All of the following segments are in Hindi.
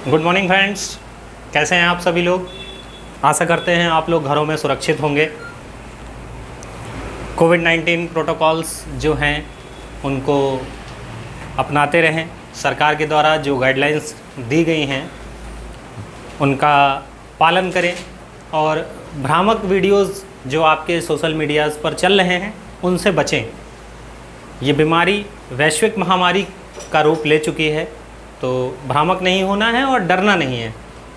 गुड मॉर्निंग फ्रेंड्स, कैसे हैं आप सभी लोग। आशा करते हैं आप लोग घरों में सुरक्षित होंगे। कोविड-19 प्रोटोकॉल्स जो हैं उनको अपनाते रहें। सरकार के द्वारा जो गाइडलाइंस दी गई हैं उनका पालन करें और भ्रामक वीडियोस जो आपके सोशल मीडियाज़ पर चल रहे हैं उनसे बचें। ये बीमारी वैश्विक महामारी का रूप ले चुकी है, तो भ्रामक नहीं होना है और डरना नहीं है।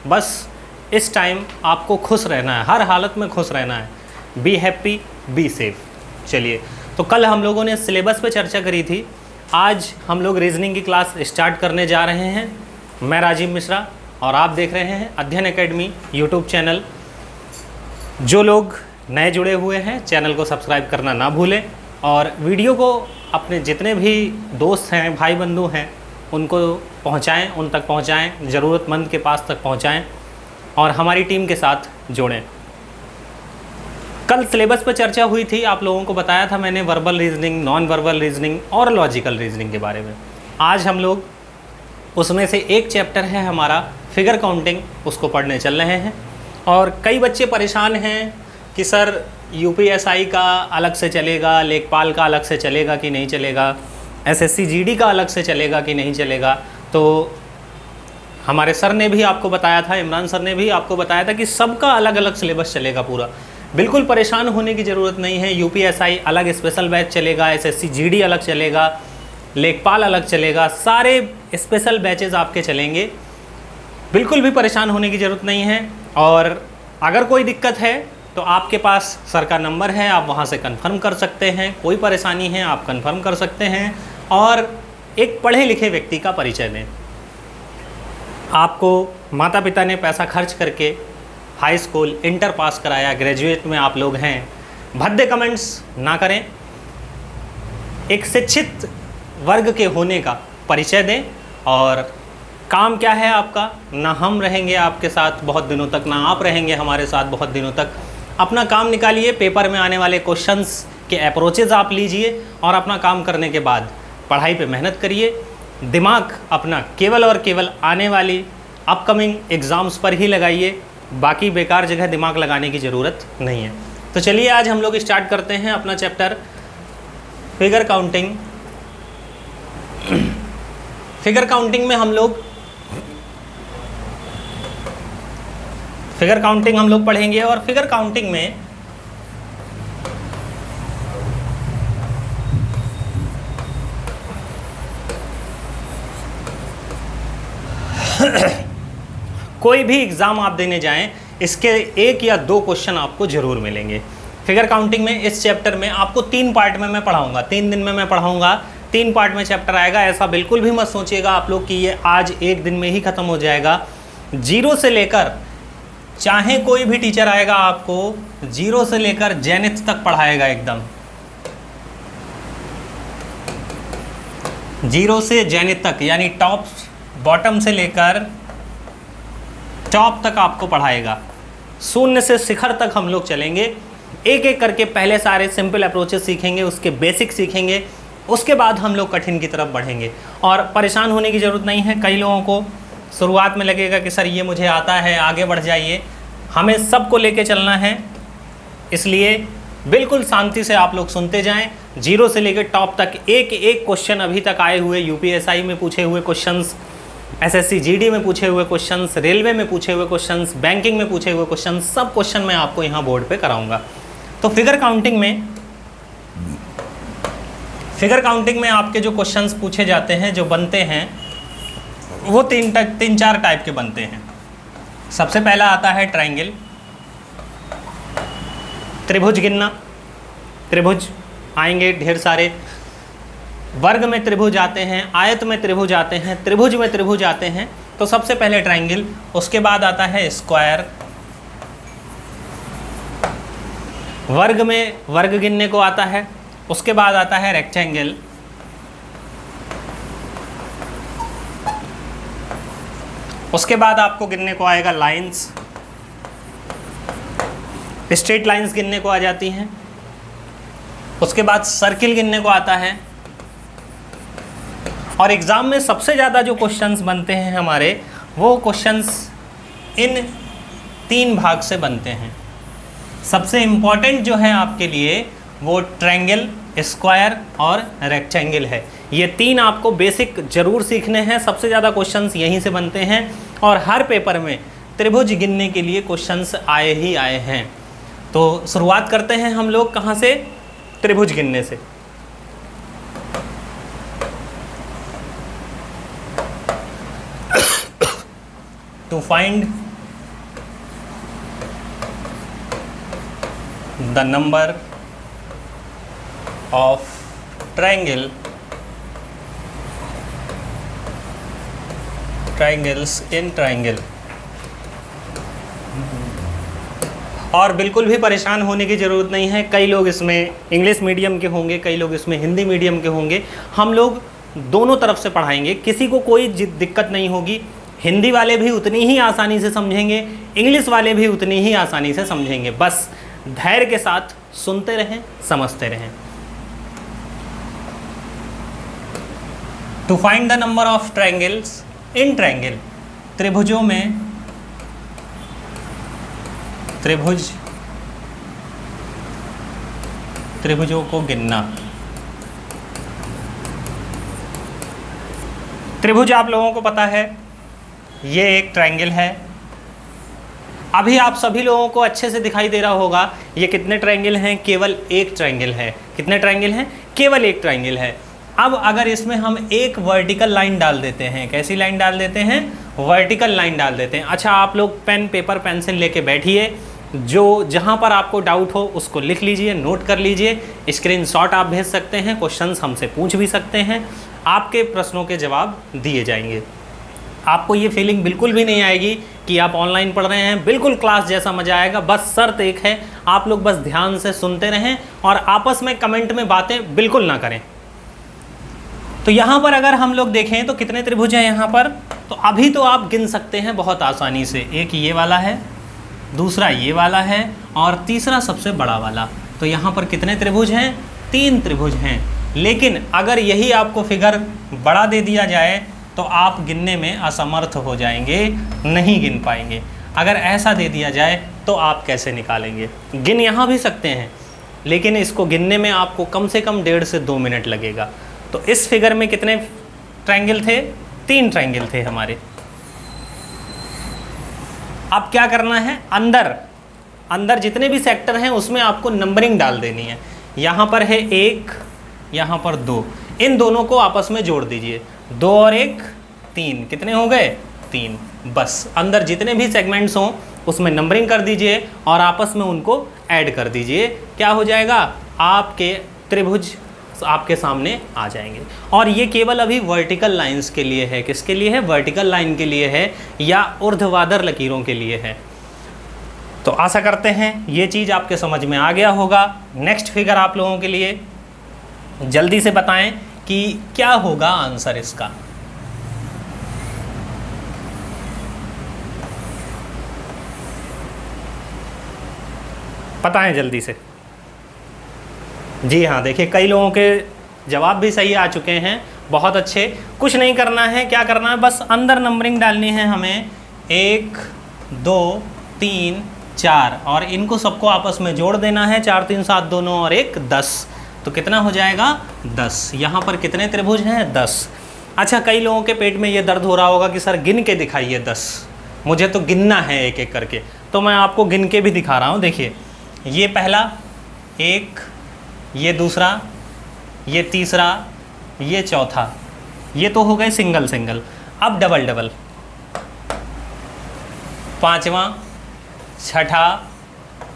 बस इस टाइम आपको खुश रहना है, हर हालत में खुश रहना है। Be happy, be safe. चलिए, तो कल हम लोगों ने सिलेबस पे चर्चा करी थी। आज हम लोग रीजनिंग की क्लास स्टार्ट करने जा रहे हैं। मैं राजीव मिश्रा और आप देख रहे हैं अध्ययन एकेडमी यूट्यूब चैनल। जो लोग नए जुड़े हुए हैं चैनल को सब्सक्राइब करना ना भूलें और वीडियो को अपने जितने भी दोस्त हैं, भाई बंधु हैं, उनको पहुंचाएं, उन तक पहुंचाएं, ज़रूरतमंद के पास तक पहुंचाएं और हमारी टीम के साथ जोड़ें। कल सिलेबस पर चर्चा हुई थी, आप लोगों को बताया था मैंने verbal reasoning, non verbal reasoning और लॉजिकल रीजनिंग के बारे में। आज हम लोग उसमें से एक चैप्टर है हमारा फिगर काउंटिंग, उसको पढ़ने चल रहे हैं। और कई बच्चे परेशान हैं कि सर यूपीएसआई का अलग से चलेगा, लेखपाल का अलग से चलेगा कि नहीं चलेगा, एसएससी जीडी का अलग से चलेगा कि नहीं चलेगा। तो हमारे सर ने भी आपको बताया था, इमरान सर ने भी आपको बताया था कि सबका अलग अलग सिलेबस चलेगा पूरा। बिल्कुल परेशान होने की ज़रूरत नहीं है। यूपीएसआई अलग स्पेशल बैच चलेगा, एसएससी जीडी अलग चलेगा, लेखपाल अलग चलेगा, सारे स्पेशल बैचेज़ आपके चलेंगे। बिल्कुल भी परेशान होने की ज़रूरत नहीं है। और अगर कोई दिक्कत है तो आपके पास सर का नंबर है, आप वहाँ से कंफर्म कर सकते हैं। कोई परेशानी है आप कंफर्म कर सकते हैं और एक पढ़े लिखे व्यक्ति का परिचय दें। आपको माता पिता ने पैसा खर्च करके हाई स्कूल, इंटर पास कराया, ग्रेजुएट में आप लोग हैं, भद्दे कमेंट्स ना करें। एक शिक्षित वर्ग के होने का परिचय दें और काम क्या है आपका, ना हम रहेंगे आपके साथ बहुत दिनों तक, ना आप रहेंगे हमारे साथ बहुत दिनों तक। अपना काम निकालिए, पेपर में आने वाले क्वेश्चंस के अप्रोचेज़ आप लीजिए और अपना काम करने के बाद पढ़ाई पे मेहनत करिए। दिमाग अपना केवल और केवल आने वाली अपकमिंग एग्ज़ाम्स पर ही लगाइए, बाकी बेकार जगह दिमाग लगाने की ज़रूरत नहीं है। तो चलिए आज हम लोग स्टार्ट करते हैं अपना chapter figure counting. Figure counting में हम लोग पढ़ेंगे और फिगर काउंटिंग में कोई भी एग्ज़ाम आप देने जाएं, इसके एक या दो क्वेश्चन आपको ज़रूर मिलेंगे। फिगर काउंटिंग में इस चैप्टर में आपको 3 पार्ट में मैं पढ़ाऊंगा, 3 दिन में मैं पढ़ाऊंगा, 3 पार्ट में चैप्टर आएगा। ऐसा बिल्कुल भी मत सोचिएगा आप लोग कि ये आज एक दिन में ही ख़त्म हो जाएगा। 0 से लेकर, चाहे कोई भी टीचर आएगा आपको 0 से लेकर जेनिथ तक पढ़ाएगा, एकदम 0 से जेनिथ तक, यानी टॉप बॉटम से लेकर टॉप तक आपको पढ़ाएगा। शून्य से शिखर तक हम लोग चलेंगे, एक एक करके पहले सारे सिंपल अप्रोचेस सीखेंगे, उसके बेसिक सीखेंगे, उसके बाद हम लोग कठिन की तरफ बढ़ेंगे। और परेशान होने की ज़रूरत नहीं है। कई लोगों को शुरुआत में लगेगा कि सर ये मुझे आता है, आगे बढ़ जाइए। हमें सबको लेके चलना है, इसलिए बिल्कुल शांति से आप लोग सुनते जाएं। 0 से लेकर टॉप तक एक एक क्वेश्चन अभी तक आए हुए, यूपीएसआई में पूछे हुए क्वेश्चंस, एसएससी जीडी में पूछे हुए क्वेश्चंस, रेलवे में पूछे हुए क्वेश्चंस, बैंकिंग में पूछे हुए क्वेश्चंस, सब क्वेश्चन मैं आपको यहाँ बोर्ड पे कराऊंगा। तो फिगर काउंटिंग में आपके जो क्वेश्चंस पूछे जाते हैं, जो बनते हैं, वो 3-4 टाइप के बनते हैं। सबसे पहला आता है ट्रायंगल, त्रिभुज गिनना। त्रिभुज आएंगे ढेर सारे, वर्ग में त्रिभुज आते हैं, आयत में त्रिभुज आते हैं, त्रिभुज में त्रिभुज आते हैं। तो सबसे पहले ट्रायंगल, उसके बाद आता है स्क्वायर। वर्ग में वर्ग गिनने को आता है, उसके बाद आता है रेक्टेंगल, उसके बाद आपको गिनने को आएगा लाइंस, स्ट्रेट लाइंस गिनने को आ जाती हैं, उसके बाद सर्किल गिनने को आता है। और एग्ज़ाम में सबसे ज़्यादा जो क्वेश्चंस बनते हैं हमारे, वो क्वेश्चंस इन 3 भाग से बनते हैं। सबसे इम्पॉर्टेंट जो है आपके लिए वो ट्रायंगल, स्क्वायर और रेक्टेंगल है। ये 3 आपको बेसिक जरूर सीखने हैं। सबसे ज़्यादा क्वेश्चंस यहीं से बनते हैं और हर पेपर में त्रिभुज गिनने के लिए क्वेश्चंस आए ही आए हैं। तो शुरुआत करते हैं हम लोग कहाँ से? त्रिभुज गिनने से। To find the number of triangle, triangles in triangle. और बिल्कुल भी परेशान होने की ज़रूरत नहीं है। कई लोग इसमें इंग्लिश मीडियम के होंगे, कई लोग इसमें हिंदी मीडियम के होंगे। हम लोग दोनों तरफ से पढ़ाएंगे, किसी को कोई दिक्कत नहीं होगी। हिंदी वाले भी उतनी ही आसानी से समझेंगे, इंग्लिश वाले भी उतनी ही आसानी से समझेंगे। बस धैर्य के साथ सुनते रहें, समझते रहें। To find the number of triangles in triangle, त्रिभुजों में त्रिभुजों को गिनना। त्रिभुज आप लोगों को पता है, ये एक ट्रायंगल है। अभी आप सभी लोगों को अच्छे से दिखाई दे रहा होगा ये कितने ट्रायंगल हैं? केवल एक ट्रायंगल है। कितने ट्रायंगल हैं? केवल एक ट्रायंगल है। अब अगर इसमें हम एक वर्टिकल लाइन डाल देते हैं, कैसी लाइन डाल देते हैं? वर्टिकल लाइन डाल देते हैं। अच्छा, आप लोग पेन, पेपर, पेंसिल लेके बैठिए, जो जहाँ पर आपको डाउट हो उसको लिख लीजिए, नोट कर लीजिए। स्क्रीनशॉट आप भेज सकते हैं, क्वेश्चंस हमसे पूछ भी सकते हैं, आपके प्रश्नों के जवाब दिए जाएंगे। आपको ये फीलिंग बिल्कुल भी नहीं आएगी कि आप ऑनलाइन पढ़ रहे हैं, बिल्कुल क्लास जैसा मज़ा आएगा। बस शर्त एक है, आप लोग बस ध्यान से सुनते रहें और आपस में कमेंट में बातें बिल्कुल ना करें। तो यहाँ पर अगर हम लोग देखें तो कितने त्रिभुज हैं यहाँ पर? तो अभी तो आप गिन सकते हैं बहुत आसानी से। एक ये वाला है, दूसरा ये वाला है और तीसरा सबसे बड़ा वाला। तो यहाँ पर कितने त्रिभुज हैं? 3 त्रिभुज हैं। लेकिन अगर यही आपको फिगर बड़ा दे दिया जाए तो आप गिनने में असमर्थ हो जाएंगे, नहीं गिन पाएंगे। अगर ऐसा दे दिया जाए तो आप कैसे निकालेंगे? गिन यहाँ भी सकते हैं, लेकिन इसको गिनने में आपको कम से कम 1.5 से 2 मिनट लगेगा। तो इस फिगर में कितने ट्रायंगल थे? 3 ट्रायंगल थे हमारे। अब क्या करना है? अंदर जितने भी सेक्टर हैं उसमें आपको नंबरिंग डाल देनी है। यहाँ पर है 1, यहाँ पर 2, इन दोनों को आपस में जोड़ दीजिए। 2 और 1 3, कितने हो गए? 3। बस अंदर जितने भी सेगमेंट्स हों उसमें नंबरिंग कर दीजिए और आपस में उनको ऐड कर दीजिए। क्या हो जाएगा? आपके त्रिभुज आपके सामने आ जाएंगे। और ये केवल अभी वर्टिकल लाइंस के लिए है। किसके लिए है? वर्टिकल लाइन के लिए है या ऊर्ध्वाधर लकीरों के लिए है। तो आशा करते हैं ये चीज़ आपके समझ में आ गया होगा। नेक्स्ट फिगर आप लोगों के लिए जल्दी से बताएं कि क्या होगा आंसर इसका। बताएं जल्दी से। जी हाँ, देखिए कई लोगों के जवाब भी सही आ चुके हैं, बहुत अच्छे। कुछ नहीं करना है, क्या करना है? बस अंदर नंबरिंग डालनी है हमें। 1 2 3 4 और इनको सबको आपस में जोड़ देना है। 4 3 7 2 9 और 1 10। तो कितना हो जाएगा? 10। यहाँ पर कितने त्रिभुज हैं? 10। अच्छा, कई लोगों के पेट में ये दर्द हो रहा होगा कि सर गिन के दिखाइए 10, मुझे तो गिनना है एक एक करके। तो मैं आपको गिन के भी दिखा रहा हूँ। देखिए, ये पहला 1, ये दूसरा, ये तीसरा, ये चौथा, ये तो हो गए सिंगल सिंगल। अब डबल डबल, 5वां, 6ठा,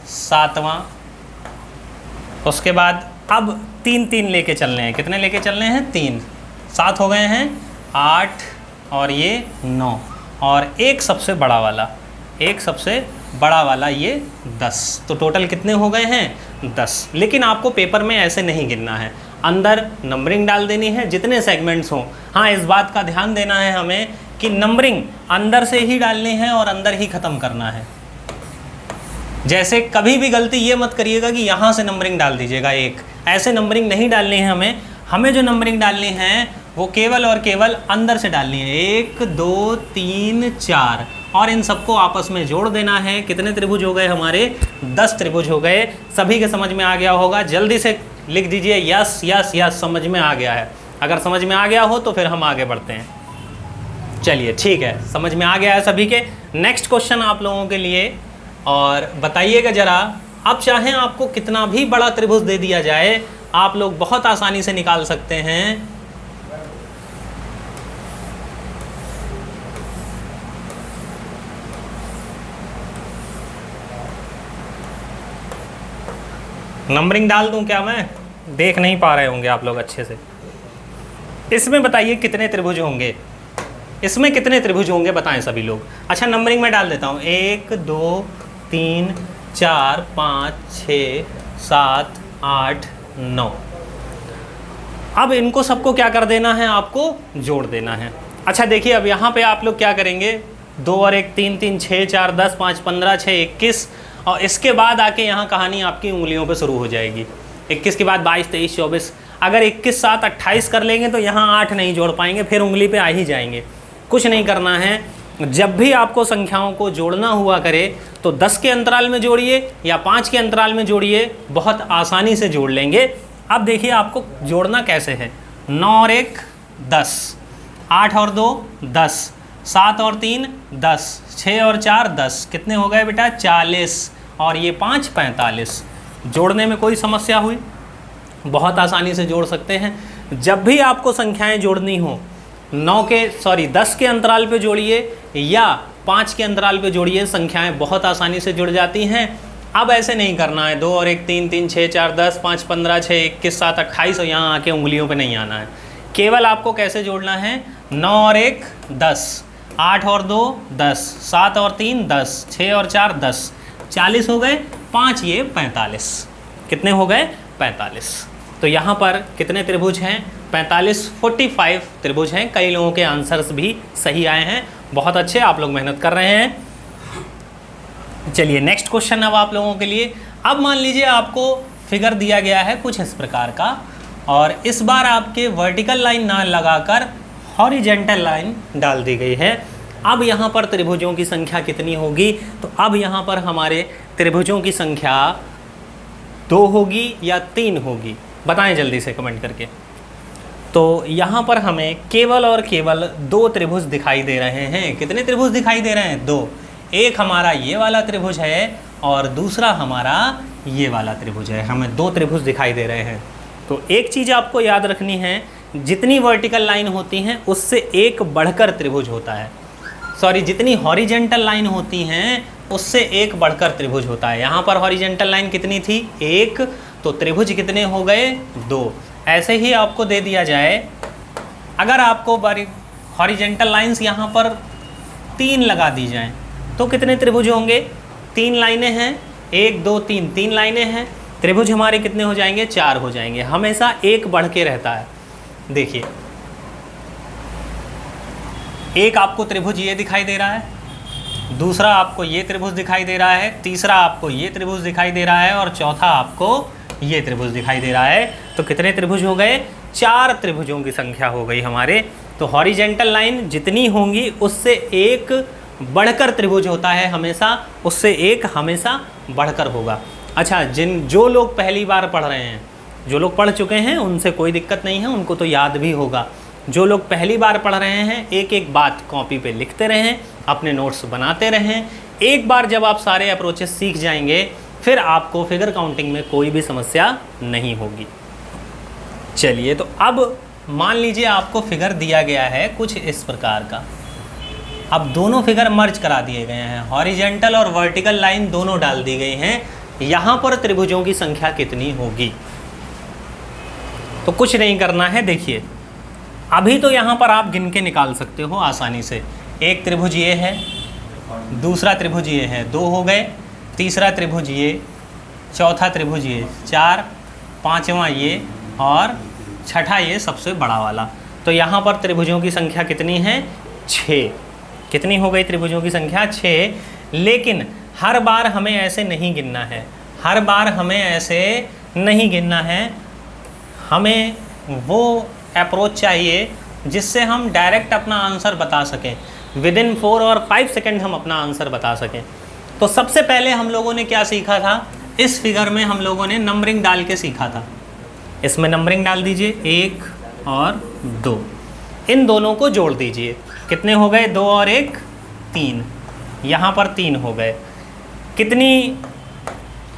7वां। उसके बाद अब 3 3 लेके चलने हैं। कितने लेके चलने हैं? 3। 7 हो गए हैं, 8 और ये 9 और एक सबसे बड़ा वाला, ये 10। तो टोटल कितने हो गए हैं? 10। लेकिन आपको पेपर में ऐसे नहीं गिनना है, अंदर नंबरिंग डाल देनी है जितने सेगमेंट्स हों। हाँ, इस बात का ध्यान देना है हमें कि नंबरिंग अंदर से ही डालनी है और अंदर ही ख़त्म करना है। जैसे कभी भी गलती ये मत करिएगा कि यहाँ से नंबरिंग डाल दीजिएगा 1, ऐसे नंबरिंग नहीं डालनी है हमें। हमें जो नंबरिंग डालनी है वो केवल और केवल अंदर से डालनी है। 1 2 3 4 और इन सबको आपस में जोड़ देना है। कितने त्रिभुज हो गए हमारे? 10 त्रिभुज हो गए। सभी के समझ में आ गया होगा। जल्दी से लिख दीजिए यस यस यस, समझ में आ गया है। अगर समझ में आ गया हो तो फिर हम आगे बढ़ते हैं। चलिए ठीक है, समझ में आ गया है सभी के। नेक्स्ट क्वेश्चन आप लोगों के लिए, और बताइएगा ज़रा, अब चाहें आपको कितना भी बड़ा त्रिभुज दे दिया जाए, आप लोग बहुत आसानी से निकाल सकते हैं। नंबरिंग डाल दूं क्या? मैं देख नहीं पा रहे होंगे आप लोग अच्छे से। इसमें बताइए कितने त्रिभुज होंगे, इसमें कितने त्रिभुज होंगे बताएं सभी लोग। अच्छा नंबरिंग में डाल देता हूँ। 1 2 3 4 5 6 7 8 9। अब इनको सबको क्या कर देना है? आपको जोड़ देना है। अच्छा देखिए, अब यहाँ पे आप लोग क्या करेंगे? 2 और 1 3 3 6 4 10 5 15 6 21, और इसके बाद आके यहाँ कहानी आपकी उंगलियों पे शुरू हो जाएगी। 21 के बाद 22 23 24। अगर 21 7 28 कर लेंगे तो यहाँ 8 नहीं जोड़ पाएंगे, फिर उंगली पे आ ही जाएंगे। कुछ नहीं करना है, जब भी आपको संख्याओं को जोड़ना हुआ करे तो 10 के अंतराल में जोड़िए या 5 के अंतराल में जोड़िए, बहुत आसानी से जोड़ लेंगे। अब देखिए आपको जोड़ना कैसे है। 9 और 1 10, 8 और 2 10, 7 और 3 10, 6 और 4 10। कितने हो गए बेटा? 40, और ये 5 45। जोड़ने में कोई समस्या हुई? बहुत आसानी से जोड़ सकते हैं। जब भी आपको संख्याएं जोड़नी हो, 10 के अंतराल पे जोड़िए या 5 के अंतराल पे जोड़िए, संख्याएं बहुत आसानी से जुड़ जाती हैं। अब ऐसे नहीं करना है 2 और 1 3 3 6 4 10 5 15 6 21 7 28 और यहाँ आके उंगलियों पे नहीं आना है। केवल आपको कैसे जोड़ना है? 9 और 1 10, 8 और 2 10, 7 और 3 10, 6 और 4 10, 40 हो गए, 5 ये 45। कितने हो गए? 45। तो यहाँ पर कितने त्रिभुज हैं? 45 त्रिभुज हैं। कई लोगों के आंसर्स भी सही आए हैं। बहुत अच्छे, आप लोग मेहनत कर रहे हैं। चलिए नेक्स्ट क्वेश्चन अब आप लोगों के लिए। अब मान लीजिए आपको फिगर दिया गया है कुछ इस प्रकार का, और इस बार आपके वर्टिकल लाइन ना लगाकर हॉरिजेंटल लाइन डाल दी गई है। अब यहाँ पर त्रिभुजों की संख्या कितनी होगी? तो अब यहाँ पर हमारे त्रिभुजों की संख्या 2 होगी या 3 होगी? बताएं जल्दी से कमेंट करके। तो यहाँ पर हमें केवल और केवल 2 त्रिभुज दिखाई दे रहे हैं। कितने त्रिभुज दिखाई दे रहे हैं? 2। एक हमारा ये वाला त्रिभुज है और दूसरा हमारा ये वाला त्रिभुज है। हमें 2 त्रिभुज दिखाई दे रहे हैं। तो एक चीज़ आपको याद रखनी है, जितनी वर्टिकल लाइन होती हैं उससे एक बढ़कर त्रिभुज होता है। जितनी हॉरिजेंटल लाइन होती हैं उससे एक बढ़कर त्रिभुज होता है। यहाँ पर हॉरिजेंटल लाइन कितनी थी? 1। तो त्रिभुज कितने हो गए? 2। ऐसे ही आपको दे दिया जाए, अगर आपको हॉरिजेंटल लाइंस यहाँ पर 3 लगा दी जाएं तो कितने त्रिभुज होंगे? 3 लाइनें हैं, 1 2 3, 3 लाइनें हैं। त्रिभुज हमारे कितने हो जाएंगे? 4 हो जाएंगे। हमेशा एक बढ़ के रहता है। देखिए, एक आपको त्रिभुज ये दिखाई दे रहा है, दूसरा आपको ये त्रिभुज दिखाई दे रहा है, तीसरा आपको ये त्रिभुज दिखाई दे रहा है और चौथा आपको ये त्रिभुज दिखाई दे रहा है। तो कितने त्रिभुज हो गए? 4 त्रिभुजों की संख्या हो गई हमारे। तो हॉरिजेंटल लाइन जितनी होंगी उससे एक बढ़कर त्रिभुज होता है हमेशा, उससे एक हमेशा बढ़कर होगा। अच्छा, जो लोग पहली बार पढ़ रहे हैं, जो लोग पढ़ चुके हैं उनसे कोई दिक्कत नहीं है, उनको तो याद भी होगा। जो लोग पहली बार पढ़ रहे हैं, एक एक बात कॉपी पे लिखते रहें, अपने नोट्स बनाते रहें। एक बार जब आप सारे अप्रोचेस सीख जाएंगे फिर आपको फिगर काउंटिंग में कोई भी समस्या नहीं होगी। चलिए, तो अब मान लीजिए आपको फिगर दिया गया है कुछ इस प्रकार का। अब दोनों फिगर मर्ज करा दिए गए हैं, हॉरिजेंटल और वर्टिकल लाइन दोनों डाल दी गई हैं। यहाँ पर त्रिभुजों की संख्या कितनी होगी? तो कुछ नहीं करना है। देखिए, अभी तो यहाँ पर आप गिन के निकाल सकते हो आसानी से। एक त्रिभुज ये है, दूसरा त्रिभुज ये है, 2 हो गए, तीसरा त्रिभुज ये, चौथा त्रिभुज ये 4, पांचवा ये और छठा ये सबसे बड़ा वाला। तो यहाँ पर त्रिभुजों की संख्या कितनी है? 6। कितनी हो गई त्रिभुजों की संख्या? 6। लेकिन हर बार हमें ऐसे नहीं गिनना है, हर बार हमें ऐसे नहीं गिनना है। हमें वो अप्रोच चाहिए जिससे हम डायरेक्ट अपना आंसर बता सकें, विद इन 4 और 5 सेकेंड हम अपना आंसर बता सकें। तो सबसे पहले हम लोगों ने क्या सीखा था, इस फिगर में हम लोगों ने नंबरिंग डाल के सीखा था। इसमें नंबरिंग डाल दीजिए 1 और 2, इन दोनों को जोड़ दीजिए, कितने हो गए 2 और 1 3, यहाँ पर 3 हो गए। कितनी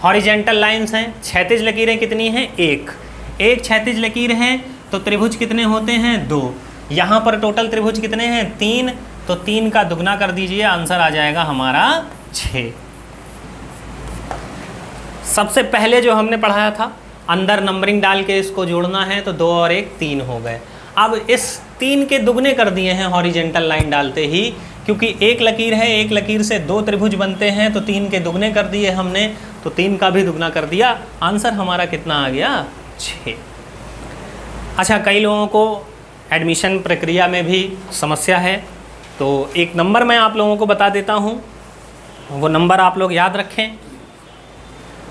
हॉरिजेंटल लाइंस हैं, क्षैतिज लकीरें कितनी हैं, एक क्षैतिज लकीर है, तो त्रिभुज कितने होते हैं 2, यहाँ पर टोटल त्रिभुज कितने हैं 3, तो 3 का दुगना कर दीजिए, आंसर आ जाएगा हमारा 6। सबसे पहले जो हमने पढ़ाया था, अंदर नंबरिंग डाल के इसको जोड़ना है, तो 2 और 1 3 हो गए। अब इस 3 के दुगने कर दिए हैं हॉरिजेंटल लाइन डालते ही, क्योंकि एक लकीर है, एक लकीर से 2 त्रिभुज बनते हैं, तो 3 के दुगने कर दिए हमने, तो 3 का भी दुगना कर दिया, आंसर हमारा कितना आ गया 6। अच्छा, कई लोगों को एडमिशन प्रक्रिया में भी समस्या है, तो एक नंबर मैं आप लोगों को बता देता हूँ, वो नंबर आप लोग याद रखें।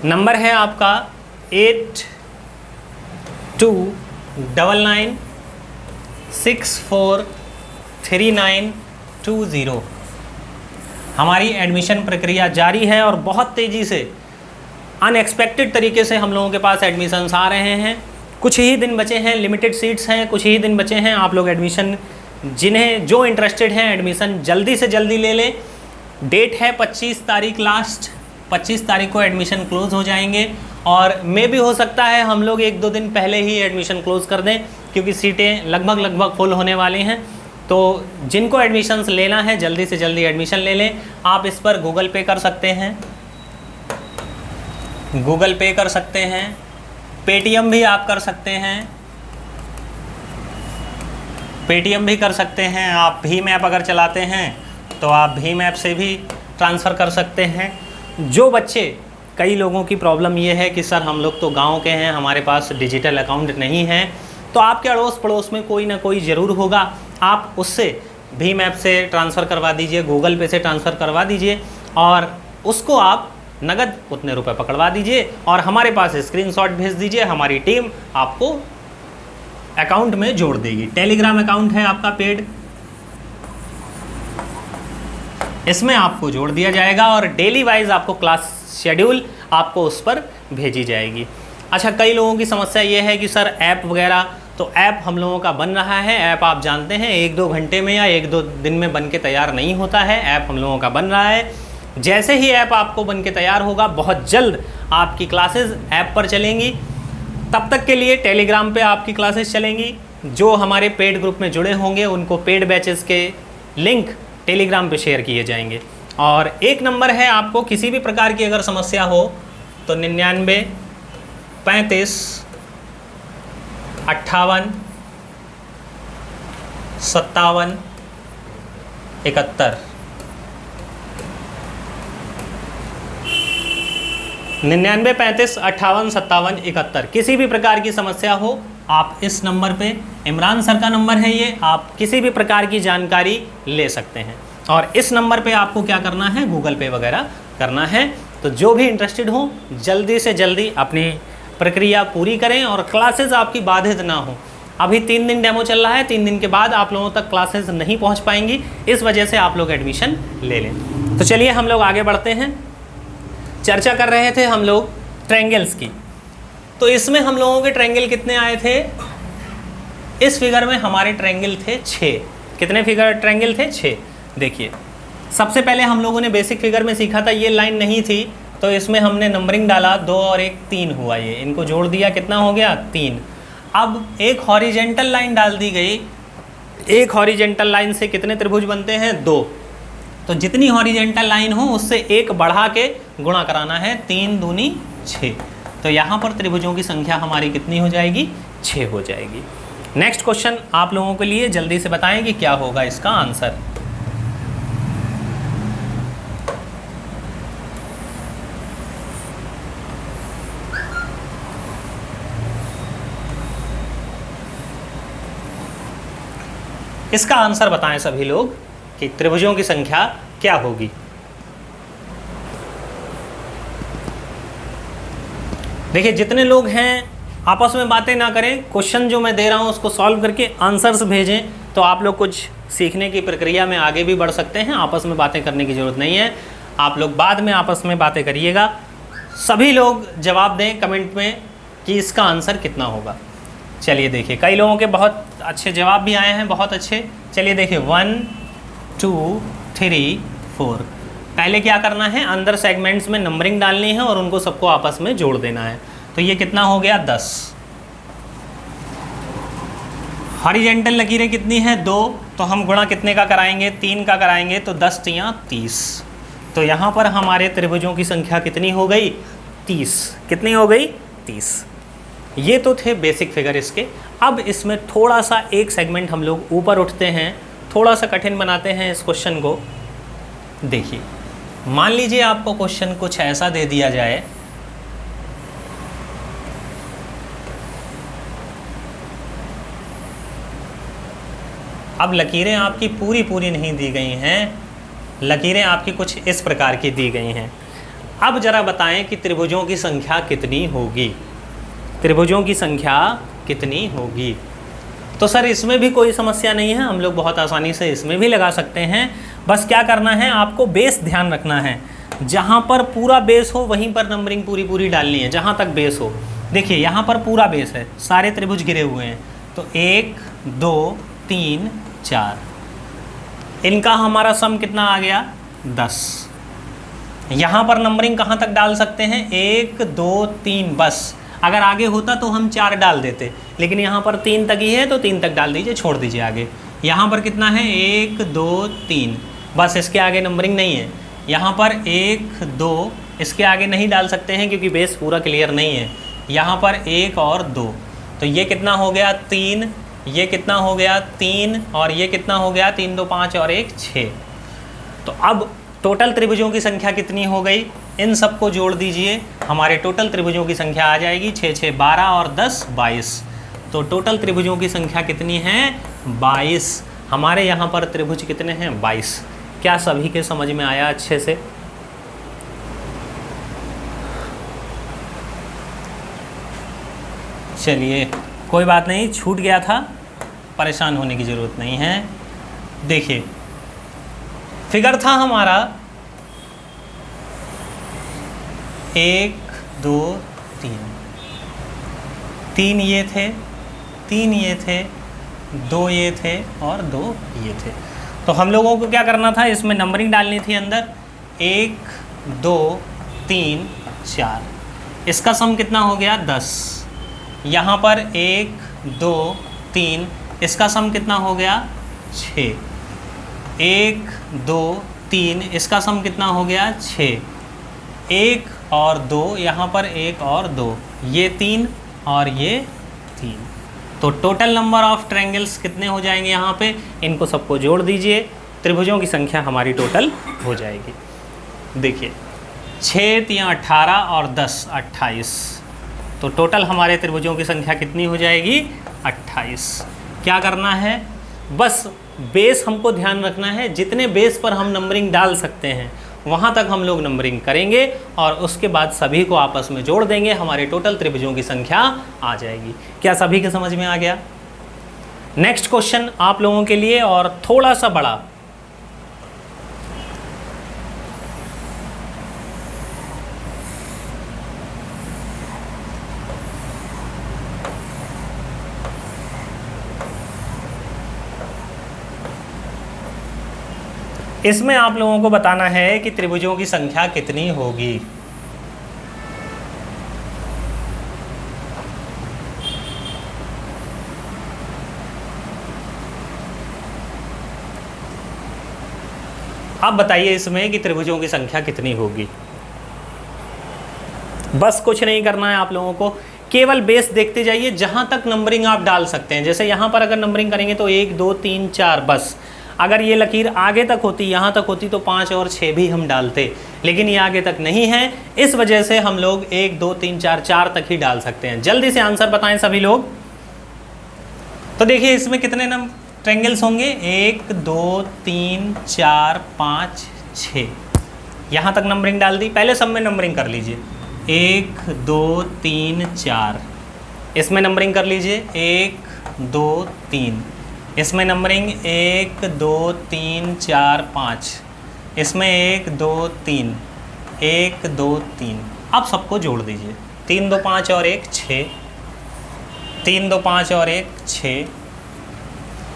नंबर है आपका 8299643920। हमारी एडमिशन प्रक्रिया जारी है और बहुत तेज़ी से अनएक्सपेक्टेड तरीके से हम लोगों के पास एडमिशन्स आ रहे हैं। कुछ ही दिन बचे हैं, लिमिटेड सीट्स हैं, कुछ ही दिन बचे हैं। आप लोग एडमिशन, जिन्हें जो इंटरेस्टेड हैं, एडमिशन जल्दी से जल्दी ले लें। डेट है 25 तारीख लास्ट, 25 तारीख को एडमिशन क्लोज़ हो जाएंगे, और मे भी हो सकता है हम लोग 1-2 दिन पहले ही एडमिशन क्लोज़ कर दें, क्योंकि सीटें लगभग फुल होने वाली हैं। तो जिनको एडमिशन्स लेना है जल्दी से जल्दी एडमिशन ले लें। आप इस पर गूगल पे कर सकते हैं, गूगल पे कर सकते हैं, पेटीएम भी आप कर सकते हैं, पेटीएम भी कर सकते हैं। आप भीम ऐप अगर चलाते हैं तो आप भीम ऐप से भी ट्रांसफ़र कर सकते हैं। जो बच्चे, कई लोगों की प्रॉब्लम ये है कि सर हम लोग तो गांव के हैं, हमारे पास डिजिटल अकाउंट नहीं है, तो आपके अड़ोस पड़ोस में कोई ना कोई ज़रूर होगा, आप उससे भीम ऐप से ट्रांसफ़र करवा दीजिए, गूगल पे से ट्रांसफ़र करवा दीजिए, और उसको आप नगद उतने रुपए पकड़वा दीजिए और हमारे पास स्क्रीनशॉट भेज दीजिए। हमारी टीम आपको अकाउंट में जोड़ देगी। टेलीग्राम अकाउंट है आपका पेड, इसमें आपको जोड़ दिया जाएगा और डेली वाइज आपको क्लास शेड्यूल आपको उस पर भेजी जाएगी। अच्छा, कई लोगों की समस्या ये है कि सर ऐप वगैरह, तो ऐप हम लोगों का बन रहा है। ऐप आप जानते हैं 1-2 घंटे में या 1-2 दिन में बन के तैयार नहीं होता है। ऐप हम लोगों का बन रहा है। जैसे ही ऐप आपको बन के तैयार होगा, बहुत जल्द आपकी क्लासेस ऐप पर चलेंगी। तब तक के लिए टेलीग्राम पे आपकी क्लासेस चलेंगी। जो हमारे पेड ग्रुप में जुड़े होंगे उनको पेड बैचेस के लिंक टेलीग्राम पे शेयर किए जाएंगे। और एक नंबर है, आपको किसी भी प्रकार की अगर समस्या हो तो 99 35 58 57 71 99 35 58 57 71। किसी भी प्रकार की समस्या हो, आप इस नंबर पे, इमरान सर का नंबर है ये, आप किसी भी प्रकार की जानकारी ले सकते हैं। और इस नंबर पे आपको क्या करना है, गूगल पे वगैरह करना है। तो जो भी इंटरेस्टेड हो जल्दी से जल्दी अपनी प्रक्रिया पूरी करें और क्लासेस आपकी बाधित ना हो। अभी 3 दिन डेमो चल रहा है, 3 दिन के बाद आप लोगों तक क्लासेस नहीं पहुंच पाएंगी, इस वजह से आप लोग एडमिशन ले लें। तो चलिए हम लोग आगे बढ़ते हैं। चर्चा कर रहे थे हम लोग ट्रायंगल्स की, तो इसमें हम लोगों के ट्रायंगल कितने आए थे, इस फिगर में हमारे ट्रायंगल थे 6। कितने फिगर ट्रायंगल थे, 6। देखिए, सबसे पहले हम लोगों ने बेसिक फिगर में सीखा था, ये लाइन नहीं थी तो इसमें हमने नंबरिंग डाला, 2 और 1 3 हुआ, ये इनको जोड़ दिया, कितना हो गया 3। अब एक हॉरिजेंटल लाइन डाल दी गई, एक हॉरिजेंटल लाइन से कितने त्रिभुज बनते हैं, 2। तो जितनी हॉरिजेंटल लाइन हो उससे एक बढ़ा के गुणा कराना है, 3 दूनी 6। तो यहाँ पर त्रिभुजों की संख्या हमारी कितनी हो जाएगी, 6 हो जाएगी। नेक्स्ट क्वेश्चन आप लोगों के लिए, जल्दी से बताएं कि क्या होगा इसका आंसर। इसका आंसर बताएं सभी लोग कि त्रिभुजों की संख्या क्या होगी। देखिए, जितने लोग हैं आपस में बातें ना करें, क्वेश्चन जो मैं दे रहा हूं उसको सॉल्व करके आंसर्स भेजें। तो आप लोग कुछ सीखने की प्रक्रिया में आगे भी बढ़ सकते हैं, आपस में बातें करने की ज़रूरत नहीं है। आप लोग बाद में आपस में बातें करिएगा। सभी लोग जवाब दें कमेंट में कि इसका आंसर कितना होगा। चलिए देखिए, कई लोगों के बहुत अच्छे जवाब भी आए हैं, बहुत अच्छे। चलिए देखिए 1 2 3 4। पहले क्या करना है, अंदर सेगमेंट्स में नंबरिंग डालनी है और उनको सबको आपस में जोड़ देना है। तो ये कितना हो गया 10। हॉरिजेंटल लकीरें कितनी हैं 2, तो हम गुणा कितने का कराएंगे, 3 का कराएंगे, तो 10 तियाँ 30। तो यहाँ पर हमारे त्रिभुजों की संख्या कितनी हो गई 30। कितनी हो गई 30। ये तो थे बेसिक फिगर इसके। अब इसमें थोड़ा सा एक सेगमेंट हम लोग ऊपर उठते हैं, थोड़ा सा कठिन बनाते हैं इस क्वेश्चन को। देखिए, मान लीजिए आपको क्वेश्चन कुछ ऐसा दे दिया जाए, अब लकीरें आपकी पूरी पूरी नहीं दी गई हैं, लकीरें आपकी कुछ इस प्रकार की दी गई हैं। अब जरा बताएं कि त्रिभुजों की संख्या कितनी होगी, त्रिभुजों की संख्या कितनी होगी। तो सर इसमें भी कोई समस्या नहीं है, हम लोग बहुत आसानी से इसमें भी लगा सकते हैं। बस क्या करना है, आपको बेस ध्यान रखना है, जहाँ पर पूरा बेस हो वहीं पर नंबरिंग पूरी पूरी डालनी है, जहाँ तक बेस हो। देखिए यहाँ पर पूरा बेस है, सारे त्रिभुज घिरे हुए हैं, तो 1 2 3 4, इनका हमारा सम कितना आ गया 10। यहाँ पर नंबरिंग कहाँ तक डाल सकते हैं, 1 2 3 बस। अगर आगे होता तो हम 4 डाल देते, लेकिन यहाँ पर 3 तक ही है तो 3 तक डाल दीजिए, छोड़ दीजिए आगे। यहाँ पर कितना है 1 2 3, बस इसके आगे नंबरिंग नहीं है। यहाँ पर 1 2, इसके आगे नहीं डाल सकते हैं क्योंकि बेस पूरा क्लियर नहीं है। यहाँ पर 1 और 2, तो ये कितना हो गया 3, ये कितना हो गया 3, और ये कितना हो गया 3 2 5 और 1 6। तो अब टोटल त्रिभुजों की संख्या कितनी हो गई, इन सबको जोड़ दीजिए, हमारे टोटल त्रिभुजों की संख्या आ जाएगी 6 6 12 और 10 22। तो टोटल त्रिभुजों की संख्या कितनी है 22। हमारे यहाँ पर त्रिभुज कितने हैं 22। क्या सभी के समझ में आया अच्छे से? चलिए कोई बात नहीं, छूट गया था, परेशान होने की ज़रूरत नहीं है। देखिए फिगर था हमारा 1 2 3, 3 ये थे, 3 ये थे, 2 ये थे और 2 ये थे। तो हम लोगों को क्या करना था, इसमें नंबरिंग डालनी थी अंदर 1 2 3 4। इसका सम कितना हो गया 10। यहाँ पर 1 2 3, इसका सम कितना हो गया 6। 1 2 3, इसका सम कितना हो गया 6। 1 और 2, यहाँ पर 1 और 2, ये 3 और ये 3। तो टोटल नंबर ऑफ ट्रायंगल्स कितने हो जाएंगे यहाँ पे, इनको सबको जोड़ दीजिए, त्रिभुजों की संख्या हमारी टोटल हो जाएगी। देखिए 6 3 18 और 10 28। तो टोटल हमारे त्रिभुजों की संख्या कितनी हो जाएगी 28। क्या करना है, बस बेस हमको ध्यान रखना है, जितने बेस पर हम नंबरिंग डाल सकते हैं वहाँ तक हम लोग नंबरिंग करेंगे और उसके बाद सभी को आपस में जोड़ देंगे, हमारे टोटल त्रिभुजों की संख्या आ जाएगी। क्या सभी के समझ में आ गया? नेक्स्ट क्वेश्चन आप लोगों के लिए और थोड़ा सा बड़ा। इसमें आप लोगों को बताना है कि त्रिभुजों की संख्या कितनी होगी। अब बताइए इसमें कि त्रिभुजों की संख्या कितनी होगी। बस कुछ नहीं करना है आप लोगों को, केवल बेस देखते जाइए, जहां तक नंबरिंग आप डाल सकते हैं। जैसे यहां पर अगर नंबरिंग करेंगे तो 1 2 3 4 बस। अगर ये लकीर आगे तक होती, यहाँ तक होती, तो 5 और 6 भी हम डालते, लेकिन ये आगे तक नहीं है, इस वजह से हम लोग 1 2 3 4 तक ही डाल सकते हैं। जल्दी से आंसर बताएं सभी लोग। तो देखिए इसमें कितने ट्रायंगल्स होंगे, 1 2 3 4 5 6। यहाँ तक नंबरिंग डाल दी, पहले सब में नंबरिंग कर लीजिए, 1 2 3 4। इसमें नंबरिंग कर लीजिए 1 2 3। इसमें नंबरिंग 1 2 3 4 5, इसमें 1 2 3, 1 2 3। अब सबको जोड़ दीजिए, 3 2 5 और 1 6, 3 2 5 और 1 6,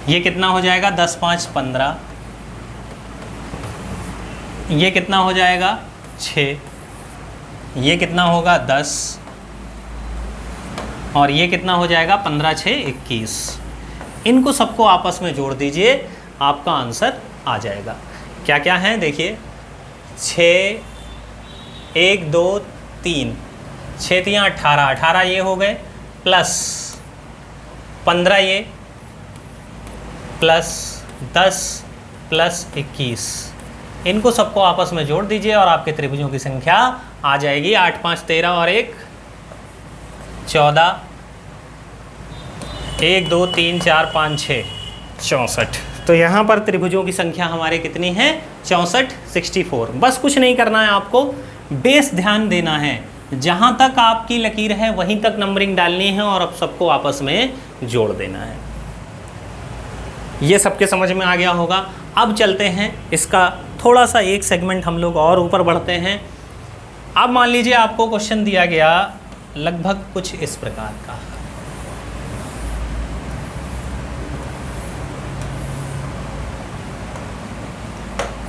ये कितना हो जाएगा 10 5 15, ये कितना हो जाएगा 6, ये कितना होगा 10, और ये कितना हो जाएगा 15 6 21। इनको सबको आपस में जोड़ दीजिए, आपका आंसर आ जाएगा। क्या क्या है देखिए, 6 1 2 3, 6 3 18, 18 ये हो गए, प्लस 15 ये, प्लस 10 प्लस 21। इनको सबको आपस में जोड़ दीजिए और आपके त्रिभुजों की संख्या आ जाएगी 8 5 13 और 1 14, 1 2 3 4 5 6 64। तो यहाँ पर त्रिभुजों की संख्या हमारे कितनी है 64 64। बस कुछ नहीं करना है, आपको बेस ध्यान देना है, जहाँ तक आपकी लकीर है वहीं तक नंबरिंग डालनी है और अब सबको आपस में जोड़ देना है। ये सबके समझ में आ गया होगा। अब चलते हैं इसका थोड़ा सा एक सेगमेंट हम लोग और ऊपर बढ़ते हैं। अब मान लीजिए आपको क्वेश्चन दिया गया लगभग कुछ इस प्रकार का,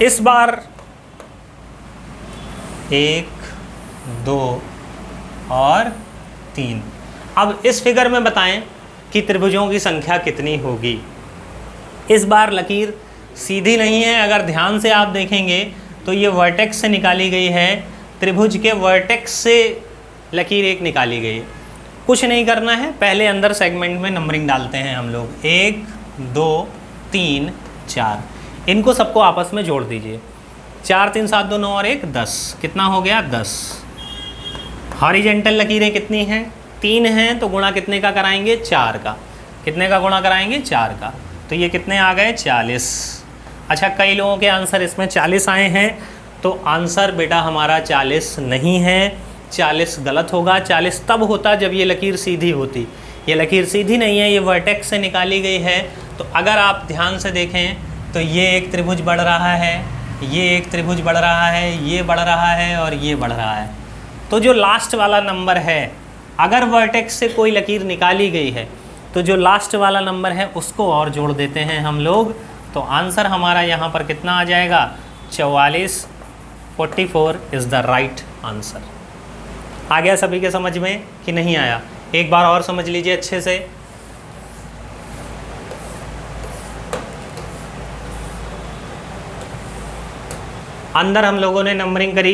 इस बार 1 2 और 3। अब इस फिगर में बताएं कि त्रिभुजों की संख्या कितनी होगी। इस बार लकीर सीधी नहीं है, अगर ध्यान से आप देखेंगे तो ये वर्टेक्स से निकाली गई है, त्रिभुज के वर्टेक्स से लकीर एक निकाली गई है। कुछ नहीं करना है, पहले अंदर सेगमेंट में नंबरिंग डालते हैं हम लोग, 1 2 3 4। इनको सबको आपस में जोड़ दीजिए, 4 3 7 2 9 और 1 10। कितना हो गया 10। हॉरिजेंटल लकीरें कितनी हैं 3 हैं, तो गुणा कितने का कराएंगे 4 का। कितने का गुणा कराएंगे 4 का, तो ये कितने आ गए 40। अच्छा, कई लोगों के आंसर इसमें 40 आए हैं, तो आंसर बेटा हमारा 40 नहीं है, 40 गलत होगा। 40 तब होता जब ये लकीर सीधी होती। ये लकीर सीधी नहीं है, ये वर्टेक्स से निकाली गई है। तो अगर आप ध्यान से देखें तो ये एक त्रिभुज बढ़ रहा है, ये एक त्रिभुज बढ़ रहा है, ये बढ़ रहा है और ये बढ़ रहा है। तो जो लास्ट वाला नंबर है, अगर वर्टेक्स से कोई लकीर निकाली गई है तो जो लास्ट वाला नंबर है उसको और जोड़ देते हैं हम लोग। तो आंसर हमारा यहाँ पर कितना आ जाएगा 44। 44 इज़ द राइट आंसर। आ गया सभी के समझ में कि नहीं आया? एक बार और समझ लीजिए अच्छे से। अंदर हम लोगों ने नंबरिंग करी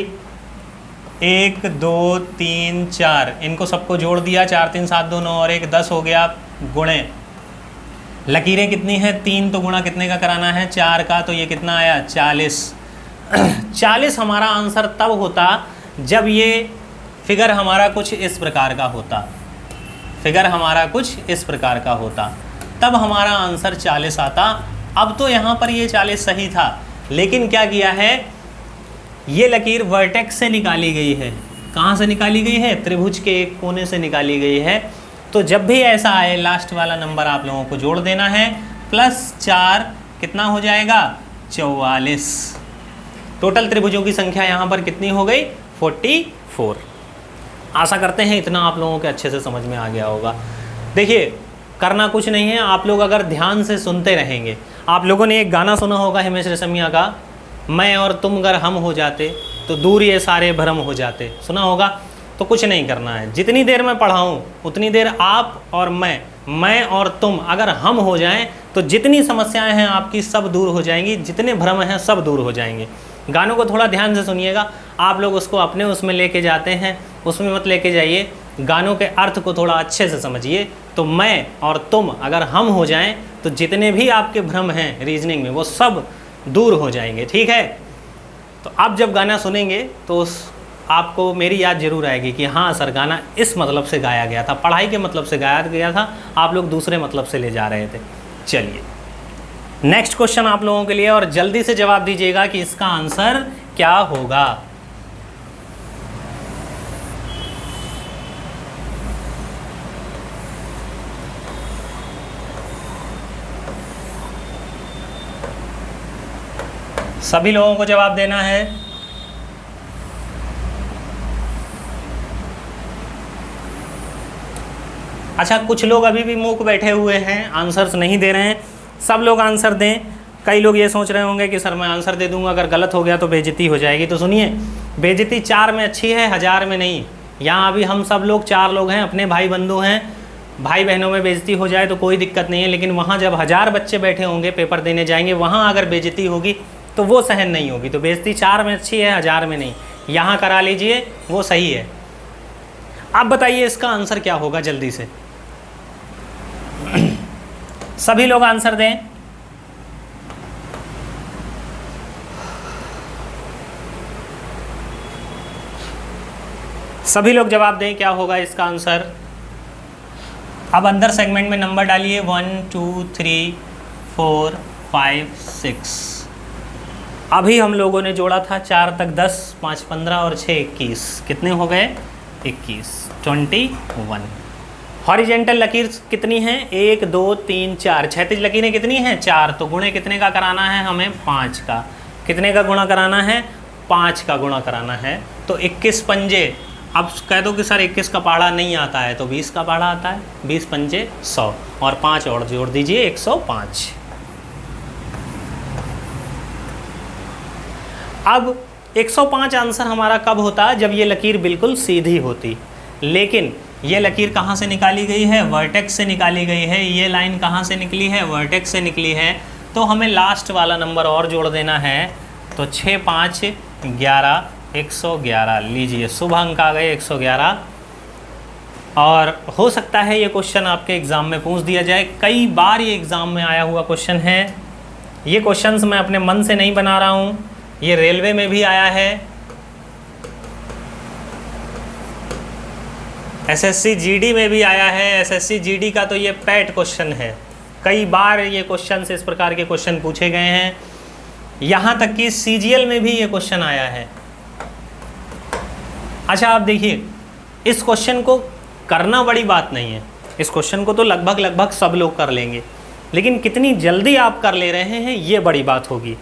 1 2 3 4, इनको सबको जोड़ दिया, 4 3 7 2 9 और 1 10 हो गया। गुणे लकीरें कितनी हैं 3, तो गुणा कितने का कराना है 4 का, तो ये कितना आया 40। 40 हमारा आंसर तब होता जब ये फिगर हमारा कुछ इस प्रकार का होता, फिगर हमारा कुछ इस प्रकार का होता, तब हमारा आंसर 40 आता। अब तो यहाँ पर ये 40 सही था, लेकिन क्या किया है, ये लकीर वर्टेक्स से निकाली गई है। कहाँ से निकाली गई है? त्रिभुज के एक कोने से निकाली गई है। तो जब भी ऐसा आए, लास्ट वाला नंबर आप लोगों को जोड़ देना है, +4 कितना हो जाएगा 44। टोटल त्रिभुजों की संख्या यहाँ पर कितनी हो गई 44। आशा करते हैं इतना आप लोगों के अच्छे से समझ में आ गया होगा। देखिए, करना कुछ नहीं है, आप लोग अगर ध्यान से सुनते रहेंगे। आप लोगों ने एक गाना सुना होगा हिमेश रेशमिया का, मैं और तुम अगर हम हो जाते तो दूर ये सारे भ्रम हो जाते, सुना होगा। तो कुछ नहीं करना है, जितनी देर मैं पढ़ाऊँ उतनी देर आप और मैं और तुम अगर हम हो जाएं तो जितनी समस्याएं हैं आपकी सब दूर हो जाएंगी, जितने भ्रम हैं सब दूर हो जाएंगे। गानों को थोड़ा ध्यान से सुनिएगा, आप लोग उसको अपने उसमें लेके जाते हैं, उसमें मत लेके जाइए। गानों के अर्थ को थोड़ा अच्छे से समझिए। तो मैं और तुम अगर हम हो जाएं तो जितने भी आपके भ्रम हैं रीजनिंग में वो सब दूर हो जाएंगे, ठीक है। तो आप जब गाना सुनेंगे तो आपको मेरी याद जरूर आएगी कि हाँ सर, गाना इस मतलब से गाया गया था, पढ़ाई के मतलब से गाया गया था, आप लोग दूसरे मतलब से ले जा रहे थे। चलिए नेक्स्ट क्वेश्चन आप लोगों के लिए, और जल्दी से जवाब दीजिएगा कि इसका आंसर क्या होगा। सभी लोगों को जवाब देना है। अच्छा, कुछ लोग अभी भी मूक बैठे हुए हैं, आंसर्स नहीं दे रहे हैं। सब लोग आंसर दें। कई लोग ये सोच रहे होंगे कि सर मैं आंसर दे दूंगा, अगर गलत हो गया तो बेइज्जती हो जाएगी। तो सुनिए, बेइज्जती 4 में अच्छी है, 1000 में नहीं। यहाँ अभी हम सब लोग 4 लोग हैं, अपने भाई बंधु हैं, भाई बहनों में बेइज्जती हो जाए तो कोई दिक्कत नहीं है, लेकिन वहाँ जब 1000 बच्चे बैठे होंगे, पेपर देने जाएंगे, वहाँ अगर बेइज्जती होगी तो वो सहन नहीं होगी। तो बेइज्जती 4 में अच्छी है, 1000 में नहीं। यहाँ करा लीजिए, वो सही है। आप बताइए इसका आंसर क्या होगा जल्दी से। सभी लोग आंसर दें। सभी लोग जवाब दें, क्या होगा इसका आंसर। अब अंदर सेगमेंट में नंबर डालिए, 1 2 3 4 5 6। अभी हम लोगों ने जोड़ा था 4 तक 10, 5 15 और 6 21। कितने हो गए? 21, 21। हॉरिजेंटल लकीर कितनी है? 1 2 3 4। क्षैतिज लकीरें कितनी हैं? 4। तो गुणे कितने का कराना है हमें? 5 का। कितने का गुणा कराना है? 5 का गुणा कराना है। तो 21 पंजे। अब कह दो कि सर 21 का पहाड़ा नहीं आता है, तो 20 का पहाड़ा आता है। 20 पंजे 100 और 5 और जोड़ दीजिए, 105। अब 105 आंसर हमारा कब होता? जब ये लकीर बिल्कुल सीधी होती। लेकिन ये लकीर कहाँ से निकाली गई है? वर्टेक्स से निकाली गई है। ये लाइन कहाँ से निकली है? वर्टेक्स से निकली है। तो हमें लास्ट वाला नंबर और जोड़ देना है। तो 6 5 11, 111। लीजिए, शुभ अंक आ गए 111। और हो सकता है ये क्वेश्चन आपके एग्ज़ाम में पूछ दिया जाए। कई बार ये एग्ज़ाम में आया हुआ क्वेश्चन है। ये क्वेश्चंस मैं अपने मन से नहीं बना रहा हूँ, ये रेलवे में भी आया है, एसएससी जीडी में भी आया है। एसएससी जीडी का तो ये पैट क्वेश्चन है। कई बार ये क्वेश्चन इस प्रकार के क्वेश्चन पूछे गए हैं। यहाँ तक कि सीजीएल में भी ये क्वेश्चन आया है। अच्छा, आप देखिए, इस क्वेश्चन को करना बड़ी बात नहीं है। इस क्वेश्चन को तो लगभग सब लोग कर लेंगे, लेकिन कितनी जल्दी आप कर ले रहे हैं ये बड़ी बात होगी।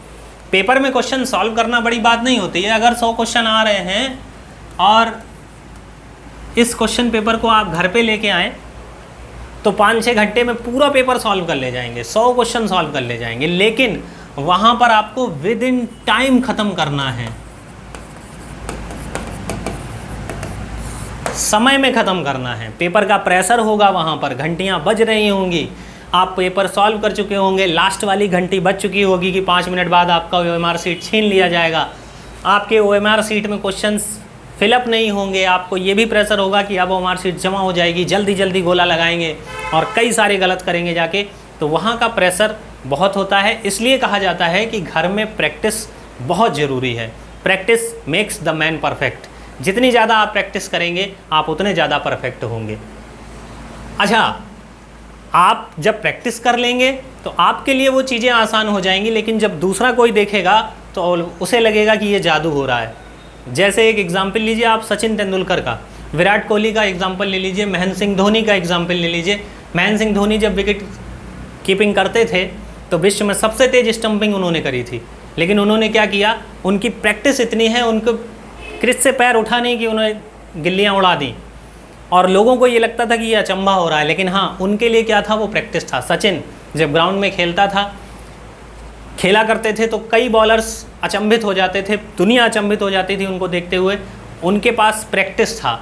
पेपर में क्वेश्चन सॉल्व करना बड़ी बात नहीं होती है। अगर 100 क्वेश्चन आ रहे हैं और इस क्वेश्चन पेपर को आप घर पे लेके आएँ तो 5-6 घंटे में पूरा पेपर सॉल्व कर ले जाएंगे, 100 क्वेश्चन सॉल्व कर ले जाएंगे। लेकिन वहाँ पर आपको विद इन टाइम ख़त्म करना है, समय में ख़त्म करना है। पेपर का प्रेशर होगा, वहाँ पर घंटियाँ बज रही होंगी, आप पेपर सॉल्व कर चुके होंगे, लास्ट वाली घंटी बज चुकी होगी कि 5 मिनट बाद आपका OMR सीट छीन लिया जाएगा। आपके OMR सीट में क्वेश्चंस फिलअप नहीं होंगे। आपको ये भी प्रेशर होगा कि अब OMR सीट जमा हो जाएगी, जल्दी जल्दी गोला लगाएंगे और कई सारे गलत करेंगे जाके। तो वहाँ का प्रेशर बहुत होता है। इसलिए कहा जाता है कि घर में प्रैक्टिस बहुत ज़रूरी है। Practice makes the man perfect. जितनी ज़्यादा आप प्रैक्टिस करेंगे, आप उतने ज़्यादा परफेक्ट होंगे। अच्छा, आप जब प्रैक्टिस कर लेंगे तो आपके लिए वो चीज़ें आसान हो जाएंगी, लेकिन जब दूसरा कोई देखेगा तो उसे लगेगा कि ये जादू हो रहा है। जैसे एक एग्जाम्पल लीजिए आप सचिन तेंदुलकर का, विराट कोहली का एग्जाम्पल ले लीजिए, महेंद्र सिंह धोनी का एग्जाम्पल ले लीजिए। महेंद्र सिंह धोनी जब विकेट कीपिंग करते थे तो विश्व में सबसे तेज स्टंपिंग उन्होंने करी थी। लेकिन उन्होंने क्या किया, उनकी प्रैक्टिस इतनी है, उनको क्रीज से पैर उठा नहीं कि उन्होंने गिल्लियाँ उड़ा दी और लोगों को ये लगता था कि ये अचंभा हो रहा है। लेकिन हाँ, उनके लिए क्या था, वो प्रैक्टिस था। सचिन जब ग्राउंड में खेलता था, खेला करते थे, तो कई बॉलर्स अचंभित हो जाते थे, दुनिया अचंभित हो जाती थी उनको देखते हुए। उनके पास प्रैक्टिस था,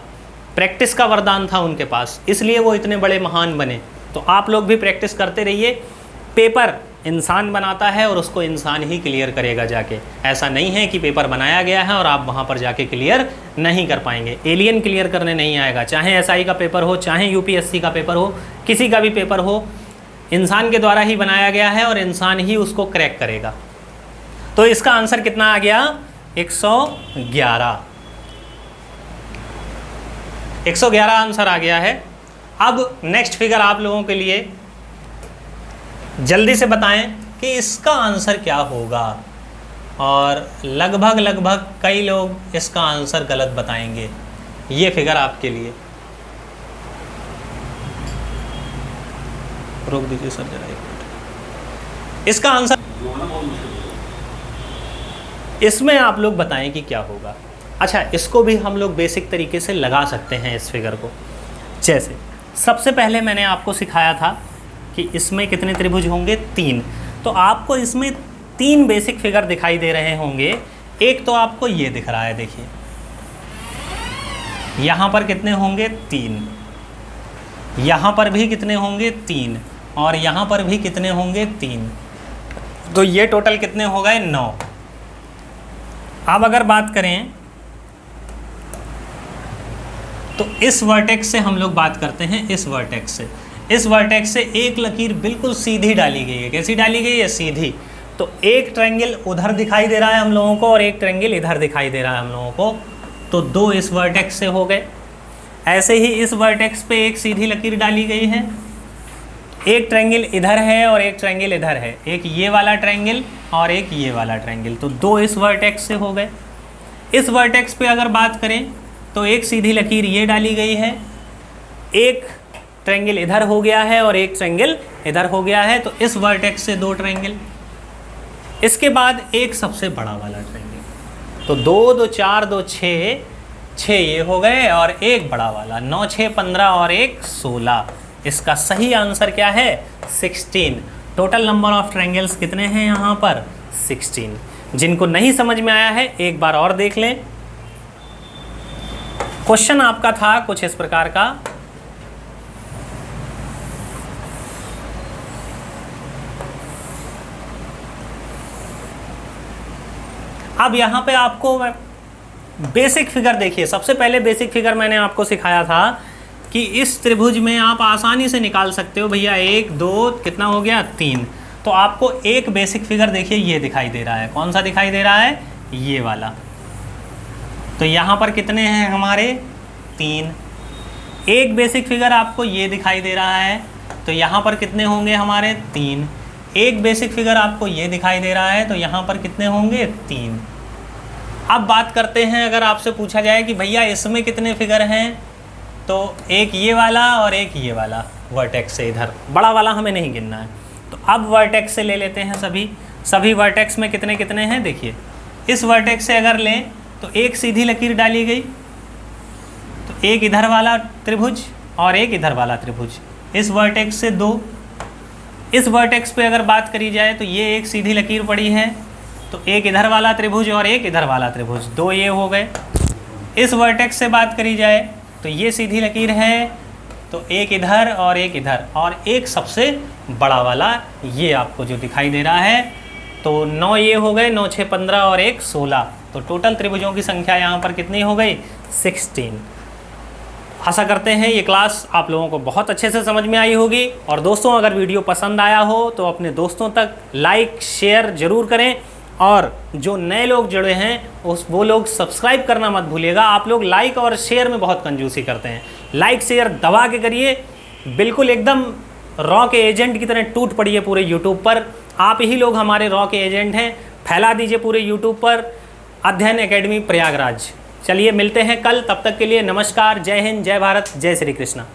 प्रैक्टिस का वरदान था उनके पास, इसलिए वो इतने बड़े महान बने। तो आप लोग भी प्रैक्टिस करते रहिए। पेपर इंसान बनाता है और उसको इंसान ही क्लियर करेगा जाके। ऐसा नहीं है कि पेपर बनाया गया है और आप वहाँ पर जाके क्लियर नहीं कर पाएंगे। एलियन क्लियर करने नहीं आएगा, चाहे एसआई का पेपर हो, चाहे यूपीएससी का पेपर हो, किसी का भी पेपर हो, इंसान के द्वारा ही बनाया गया है और इंसान ही उसको क्रैक करेगा। तो इसका आंसर कितना आ गया? 111। 111 आंसर आ गया है। अब नेक्स्ट फिगर आप लोगों के लिए जल्दी से बताएं कि इसका आंसर क्या होगा। और लगभग कई लोग इसका आंसर गलत बताएंगे। ये फिगर आपके लिए, रोक दीजिए सर जरा एक मिनट। इसका आंसर इसमें आप लोग बताएं कि क्या होगा। अच्छा, इसको भी हम लोग बेसिक तरीके से लगा सकते हैं इस फिगर को। जैसे सबसे पहले मैंने आपको सिखाया था कि इसमें कितने त्रिभुज होंगे, 3। तो आपको इसमें 3 बेसिक फिगर दिखाई दे रहे होंगे। एक तो आपको ये दिख रहा है, देखिए यहाँ पर कितने होंगे, 3, यहाँ पर भी कितने होंगे, 3, और यहाँ पर भी कितने होंगे, 3। तो ये टोटल कितने हो गए, 9। अब अगर बात करें तो इस वर्टेक्स से हम लोग बात करते हैं, इस वर्टेक्स से, इस वर्टेक्स से एक लकीर बिल्कुल सीधी डाली गई है। कैसी डाली गई है, सीधी। तो एक ट्रायंगल उधर दिखाई दे रहा है हम लोगों को और एक ट्रायंगल इधर दिखाई दे रहा है हम लोगों को। तो 2 इस वर्टेक्स से हो गए। ऐसे ही इस वर्टेक्स पे एक सीधी लकीर डाली गई है, एक ट्रायंगल इधर है और एक ट्रायंगल इधर है, एक ये वाला ट्रायंगल और एक ये वाला ट्रायंगल। तो 2 इस वर्टेक्स से हो गए। इस वर्टेक्स पे अगर बात करें तो एक सीधी लकीर ये डाली गई है, एक ट्रायंगल इधर हो गया है और एक ट्रायंगल इधर हो गया है। तो इस वर्टेक्स से 2 ट्रायंगल। इसके बाद एक सबसे बड़ा वाला ट्रायंगल। तो 2, 2, 4, 2, 6 ये हो गए और एक बड़ा वाला, 9, 6, 15 और एक 16। इसका सही आंसर क्या है, 16। टोटल नंबर ऑफ ट्रायंगल्स कितने हैं यहाँ पर, 16। जिनको नहीं समझ में आया है एक बार और देख लें। क्वेश्चन आपका था कुछ इस प्रकार का, अब यहाँ पे आपको बेसिक फिगर देखिए। सबसे पहले बेसिक फिगर मैंने आपको सिखाया था कि इस त्रिभुज में आप आसानी से निकाल सकते हो भैया, 1, 2, कितना हो गया, 3। तो आपको एक बेसिक फिगर देखिए ये दिखाई दे रहा है। कौन सा दिखाई दे रहा है, ये वाला। तो यहाँ पर कितने हैं हमारे, 3। एक बेसिक फिगर आपको ये दिखाई दे रहा है, तो यहाँ पर कितने होंगे हमारे, 3। एक बेसिक फिगर आपको ये दिखाई दे रहा है, तो यहाँ पर कितने होंगे, 3। अब बात करते हैं, अगर आपसे पूछा जाए कि भैया इसमें कितने फिगर हैं, तो एक ये वाला और एक ये वाला वर्टेक्स से इधर, बड़ा वाला हमें नहीं गिनना है। तो अब वर्टेक्स से ले लेते हैं सभी वर्टेक्स में कितने कितने हैं। देखिए इस वर्टेक्स से अगर लें तो एक सीधी लकीर डाली गई, तो एक इधर वाला त्रिभुज और एक इधर वाला त्रिभुज। इस वर्टेक्स से 2। इस वर्टेक्स पे अगर बात करी जाए तो ये एक सीधी लकीर पड़ी है, तो एक इधर वाला त्रिभुज और एक इधर वाला त्रिभुज, 2 ये हो गए। इस वर्टेक्स से बात करी जाए तो ये सीधी लकीर है, तो एक इधर और एक इधर, और एक सबसे बड़ा वाला ये आपको जो दिखाई दे रहा है। तो 9 ये हो गए, 9, 6, 15 और एक 16। तो टोटल त्रिभुजों की संख्या यहाँ पर कितनी हो गई, 16। आशा करते हैं ये क्लास आप लोगों को बहुत अच्छे से समझ में आई होगी। और दोस्तों, अगर वीडियो पसंद आया हो तो अपने दोस्तों तक लाइक शेयर ज़रूर करें, और जो नए लोग जुड़े हैं वो लोग सब्सक्राइब करना मत भूलिएगा। आप लोग लाइक और शेयर में बहुत कंजूसी करते हैं, लाइक शेयर दबा के करिए, बिल्कुल एकदम रॉ के एजेंट की तरह टूट पड़िए पूरे यूट्यूब पर। आप ही लोग हमारे रॉ के एजेंट हैं, फैला दीजिए पूरे यूट्यूब पर अध्ययन एकेडमी प्रयागराज। चलिए मिलते हैं कल, तब तक के लिए नमस्कार, जय हिंद, जय भारत, जय श्री कृष्णा।